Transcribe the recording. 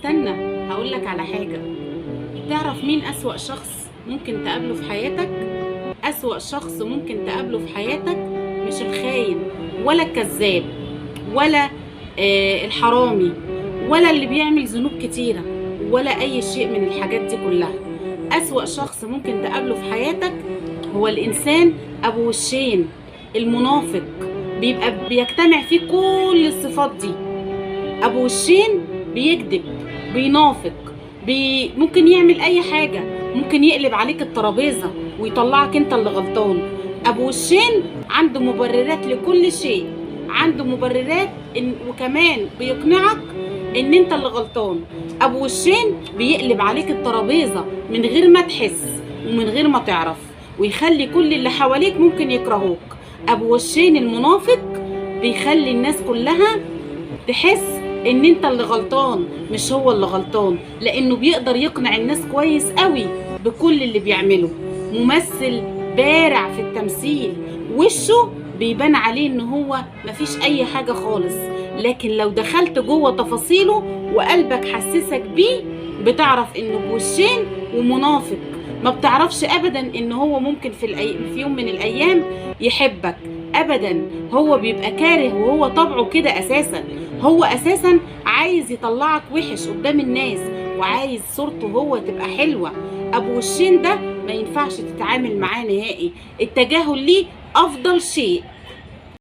استنى، هقولك على حاجة. تعرف مين أسوأ شخص ممكن تقابله في حياتك؟ أسوأ شخص ممكن تقابله في حياتك مش الخاين ولا الكذاب ولا الحرامي ولا اللي بيعمل ذنوب كتيرة ولا أي شيء من الحاجات دي كلها. أسوأ شخص ممكن تقابله في حياتك هو الإنسان أبو وشين، المنافق. بيبقى بيجتمع فيه كل الصفات دي. ابو وشين بيكذب، بينافق، ممكن يعمل اي حاجه، ممكن يقلب عليك الترابيزه ويطلعك انت اللي غلطان. ابو وشين عنده مبررات لكل شيء، عنده مبررات وكمان بيقنعك ان انت اللي غلطان. ابو وشين بيقلب عليك الترابيزه من غير ما تحس ومن غير ما تعرف، ويخلي كل اللي حواليك ممكن يكرهوك. ابو وشين المنافق بيخلي الناس كلها تحس ان انت اللي غلطان مش هو اللي غلطان، لانه بيقدر يقنع الناس كويس قوي بكل اللي بيعمله. ممثل بارع في التمثيل، وشه بيبان عليه ان هو مفيش اي حاجة خالص، لكن لو دخلت جوه تفاصيله وقلبك حسسك بيه بتعرف انه بوشين ومنافق. ما بتعرفش ابدا ان هو ممكن في يوم من الايام يحبك ابدا. هو بيبقى كاره، وهو طبعه كده اساسا. هو اساسا عايز يطلعك وحش قدام الناس، وعايز صورته هو تبقى حلوة. ابو وشين ده ما ينفعش تتعامل معاه نهائي. التجاهل ليه افضل شيء.